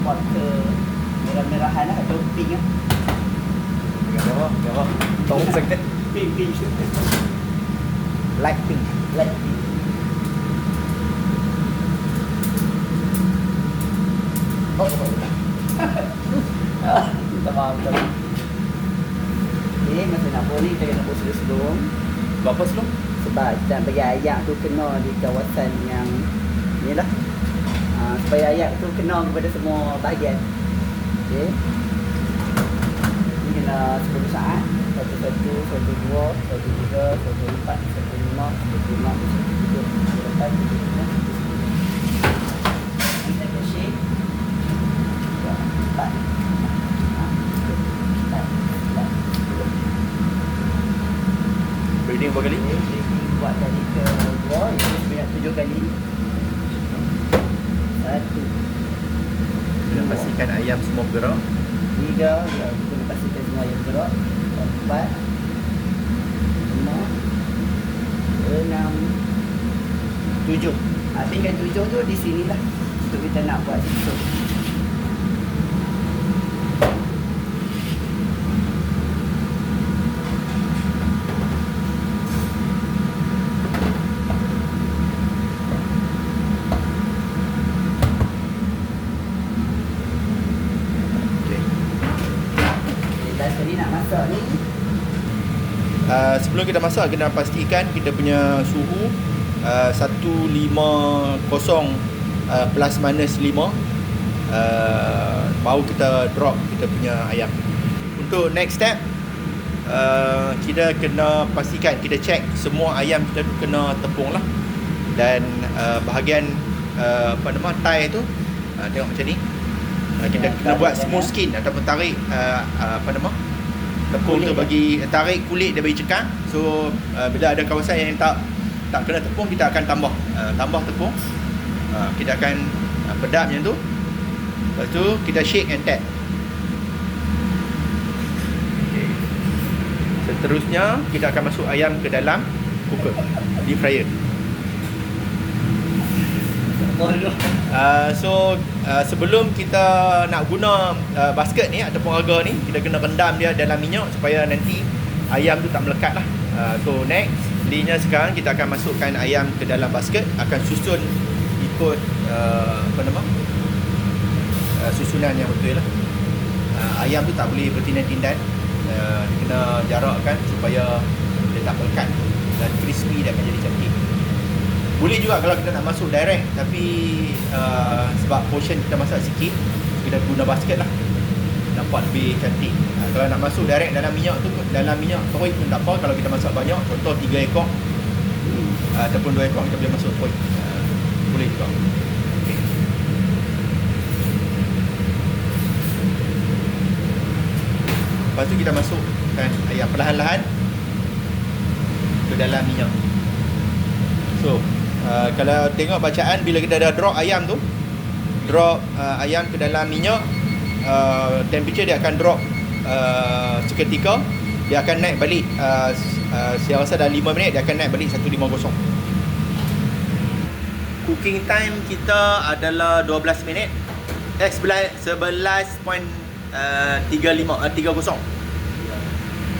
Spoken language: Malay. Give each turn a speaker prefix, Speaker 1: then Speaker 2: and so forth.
Speaker 1: pot ke merah-merahan lah atau pink lah.
Speaker 2: Gawak. Tong sakit.
Speaker 1: Pink.
Speaker 2: Light pink.
Speaker 1: Light pink. Minta maaf. Okay, masa nak buat ni kita kena buat sebelum.
Speaker 2: Berapa sebelum?
Speaker 1: Sebab kita nak bagi ayak tu kena di kawasan yang ni lah. Supaya ayak tu kena kepada semua bahagian. Okay. Ni kena 10 saat. 1, 1, 1, 2, 1, 3, 1, 4, 1, 5, 1, 6, 1, 7, 1, 8, 1, 9, 1, 10. Kita akan shake. Start.
Speaker 2: Breeding berapa kali?
Speaker 1: Buat kali ke-2, itu sebanyak 7 kali. 1,
Speaker 2: Kita pastikan ayam semua bergerak.
Speaker 1: 3, kita pastikan semua yang bergerak. 4, 5, 6, 7. Tinggal 7 tu di sinilah untuk kita nak buat susun.
Speaker 2: Sebelum kita masak, kita pastikan kita punya suhu 150 plus minus 5, baru kita drop kita punya ayam. Untuk next step, kita kena pastikan, kita check semua ayam kita tu kena tepung lah. Dan bahagian thigh tu, tengok macam ni, kita kena buat smooth skin ataupun tarik tepung tu, bagi tarik kulit dia bagi cekang. So bila ada kawasan yang tak kena tepung, kita akan tambah tepung. Kita akan pedam macam tu. Lepas tu kita shake and tap. Okay. Seterusnya kita akan masuk ayam ke dalam cooker, deep fryer. Sebelum kita nak guna basket ni ataupun agar ni, kita kena rendam dia dalam minyak supaya nanti ayam tu tak melekat lah. So next, selanjutnya sekarang kita akan masukkan ayam ke dalam basket, akan susun ikut susunan yang betul lah. Ayam tu tak boleh bertindan-tindan, dia kena jarakkan supaya dia tak melekat dan crispy, dia akan jadi cantik. Boleh juga kalau kita nak masuk direct, tapi sebab portion kita masak sikit, kita guna basket lah, nampak lebih cantik. Kalau nak masuk direct dalam minyak tu, dalam minyak toy pun tak apa. Kalau kita masak banyak, contoh 3 ekor ataupun 2 ekor, kita boleh masuk toy, boleh juga. Okay. Lepas tu kita masukkan ayam perlahan-lahan ke dalam minyak. So kalau tengok bacaan, bila kita dah drop ayam tu, ayam ke dalam minyak, temperature dia akan drop seketika. Dia akan naik balik, saya rasa dalam 5 minit dia akan naik balik 150. Cooking time kita adalah 12 minit. 11.35 30.